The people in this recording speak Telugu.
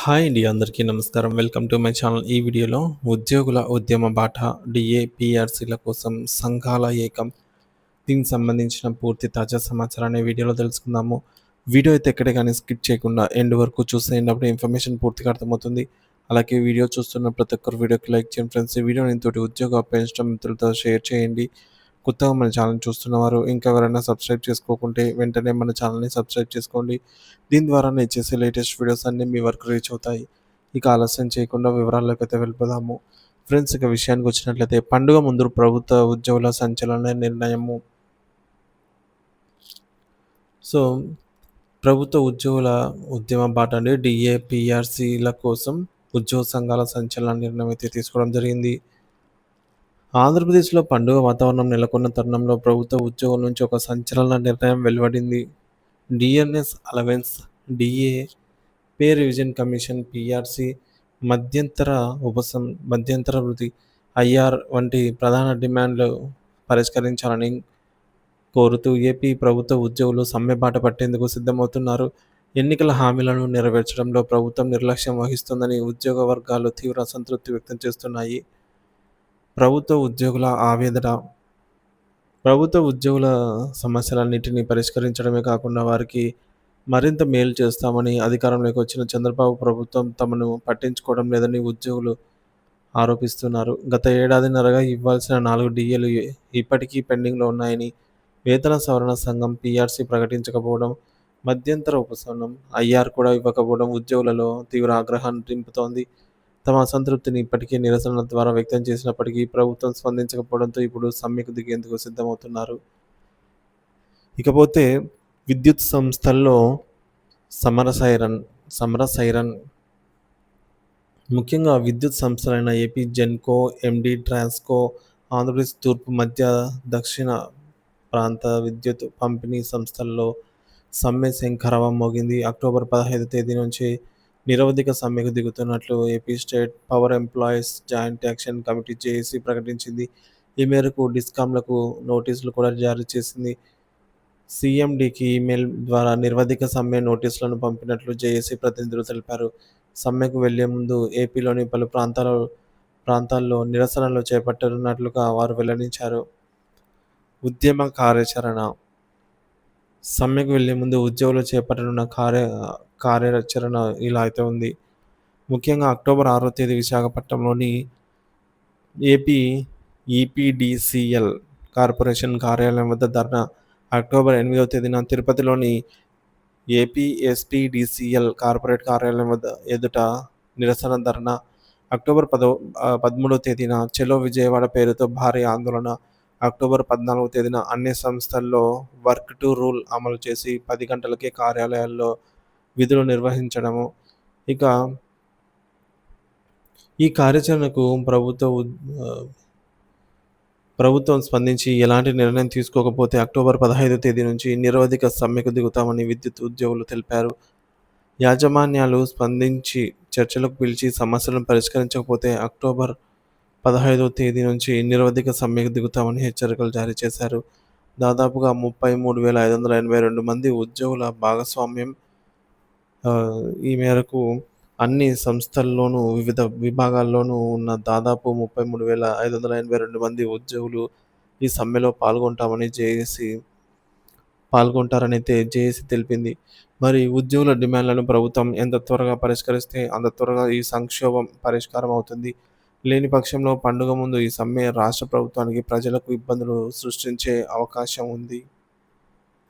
హాయ్ అండి. అందరికీ నమస్కారం. Welcome to my channel. ఈ వీడియోలో ఉద్యోగుల ఉద్యమ బాట డీఏ, పీఆర్సీల కోసం సంఘాల ఏకం దీనికి సంబంధించిన పూర్తి తాజా సమాచారాన్ని వీడియోలో తెలుసుకుందాము. వీడియో అయితే ఎక్కడే కానీ స్కిప్ చేయకుండా ఎండ్ వరకు చూసేయండి. అప్పుడు ఇన్ఫర్మేషన్ పూర్తిగా అర్థమవుతుంది. అలాగే వీడియో చూస్తున్న ప్రతి ఒక్కరు వీడియోకి లైక్ చేయండి ఫ్రెండ్స్. ఈ వీడియోని తోటి ఉద్యోగ అభ్యర్థుల మిత్రులతో షేర్ చేయండి. కొత్తగా మన ఛానల్ చూస్తున్నవారు ఇంకా ఎవరైనా సబ్స్క్రైబ్ చేసుకోకుంటే వెంటనే మన ఛానల్ని సబ్స్క్రైబ్ చేసుకోండి. దీని ద్వారా నేను చేసే లేటెస్ట్ వీడియోస్ అన్నీ మీ వరకు రీచ్ అవుతాయి. ఇక ఆలస్యం చేయకుండా వివరాల్లోకి అయితే వెళ్ళిపోదాము. ఫ్రెండ్స్, ఇక విషయానికి వచ్చినట్లయితే పండుగ ముందు ప్రభుత్వ ఉద్యోగుల సంచలన నిర్ణయము. సో, ప్రభుత్వ ఉద్యోగుల ఉద్యమ బాట అంటే డీఏ, పీఆర్సీల కోసం ఉద్యోగ సంఘాల సంచలన నిర్ణయం అయితే తీసుకోవడం జరిగింది. ఆంధ్రప్రదేశ్‌లో పండుగ వాతావరణం నెలకొన్న తరుణంలో ప్రభుత్వ ఉద్యోగుల నుంచి ఒక సంచలన నిర్ణయం వెలువడింది. DNS allowance, DA, pay revision commission, PRC, మధ్యంతర మధ్యంతర వృత్తి, ఐఆర్ వంటి ప్రధాన డిమాండ్లు పరిష్కరించాలని కోరుతూ ఏపీ ప్రభుత్వ ఉద్యోగులు సమ్మె బాట పట్టేందుకు సిద్ధమవుతున్నారు. ఎన్నికల హామీలను నెరవేర్చడంలో ప్రభుత్వం నిర్లక్ష్యం వహిస్తుందని ఉద్యోగ వర్గాలు తీవ్ర అసంతృప్తి వ్యక్తం చేస్తున్నాయి. ప్రభుత్వ ఉద్యోగుల ఆవేదన. ప్రభుత్వ ఉద్యోగుల సమస్యలన్నిటిని పరిష్కరించడమే కాకుండా వారికి మరింత మేలు చేస్తామని అధికారంలోకి వచ్చిన చంద్రబాబు ప్రభుత్వం తమను పట్టించుకోవడం లేదని ఉద్యోగులు ఆరోపిస్తున్నారు. గత ఏడాదిన్నరగా ఇవ్వాల్సిన 4 డీఏలు ఇప్పటికీ పెండింగ్‌లో ఉన్నాయని, వేతన సవరణ సంఘం పీఆర్సీ ప్రకటించకపోవడం, మధ్యంతర ఉపశమనం ఐఆర్ కూడా ఇవ్వకపోవడం ఉద్యోగులలో తీవ్ర ఆగ్రహాన్ని నింపుతోంది. తమ అసంతృప్తిని ఇప్పటికే నిరసనల ద్వారా వ్యక్తం చేసినప్పటికీ ప్రభుత్వం స్పందించకపోవడంతో ఇప్పుడు సమ్మెకు దిగేందుకు సిద్ధమవుతున్నారు. ఇకపోతే విద్యుత్ సంస్థల్లో సమర సైరన్ సమర సైరన్ ముఖ్యంగా విద్యుత్ సంస్థలైన ఏపీ జెన్కో, ఎండీ ట్రాన్స్కో, ఆంధ్రప్రదేశ్ తూర్పు, మధ్య, దక్షిణ ప్రాంత విద్యుత్ పంపిణీ సంస్థల్లో సమ్మె శంఖారావం మోగింది. అక్టోబర్ 15 తేదీ నుంచి నిరవధిక సమ్మెకు దిగుతున్నట్లు AP state power employees joint action committee JAC ప్రకటించింది. ఈ మేరకు డిస్కామ్‌లకు నోటీసులు కూడా జారీ చేసింది. సీఎండీకి ఈమెయిల్ ద్వారా నిరవధిక సమ్మె నోటీసులను పంపినట్లు జేఏసీ ప్రతినిధులు తెలిపారు. సమ్మెకు వెళ్లే ముందు ఏపీలోని పలు ప్రాంతాల్లో నిరసనలు చేపట్టనున్నట్లుగా వారు వెల్లడించారు. ఉద్యమ కార్యాచరణ. సమ్మెకు వెళ్లే ముందు ఉద్యోగులు చేపట్టనున్న కార్యాచరణ ఇలా అయితే ఉంది. ముఖ్యంగా అక్టోబర్ 6వ తేదీ విశాఖపట్నంలోని ఏపీ ఈపీడీసీఎల్ కార్పొరేషన్ కార్యాలయం వద్ద ధర్నా. అక్టోబర్ 8వ తేదీన తిరుపతిలోని ఏపీఎస్పీడీసీఎల్ కార్పొరేట్ కార్యాలయం వద్ద ఎదుట నిరసన ధర్నా. అక్టోబర్ 13వ తేదీన చలో విజయవాడ పేరుతో భారీ ఆందోళన. అక్టోబర్ 14వ తేదీన అన్ని సంస్థల్లో వర్క్ టు రూల్ అమలు చేసి 10 గంటలకే కార్యాలయాల్లో విధులు నిర్వహించడము. ఇక ఈ కార్యాచరణకు ప్రభుత్వం స్పందించి ఎలాంటి నిర్ణయం తీసుకోకపోతే అక్టోబర్ 15వ తేదీ నుంచి నిరవధిక సమ్మెకు దిగుతామని విద్యుత్ ఉద్యోగులు తెలిపారు. యాజమాన్యాలు స్పందించి చర్చలకు పిలిచి సమస్యలను పరిష్కరించకపోతే అక్టోబర్ 15వ తేదీ నుంచి నిరవధిక సమ్మెకు దిగుతామని హెచ్చరికలు జారీ చేశారు. దాదాపుగా 33,582 మంది ఉద్యోగుల భాగస్వామ్యం. ఈ మేరకు అన్ని సంస్థల్లోనూ వివిధ విభాగాల్లోనూ ఉన్న దాదాపు 33,582 మంది ఉద్యోగులు ఈ సమ్మెలో పాల్గొంటారనైతే జేఏసీ తెలిపింది. మరి ఉద్యోగుల డిమాండ్లను ప్రభుత్వం ఎంత త్వరగా పరిష్కరిస్తే అంత త్వరగా ఈ సంక్షోభం పరిష్కారం అవుతుంది. లేని పక్షంలో పండుగ ముందు ఈ సమ్మె రాష్ట్ర ప్రభుత్వానికి, ప్రజలకు ఇబ్బందులు సృష్టించే అవకాశం ఉంది.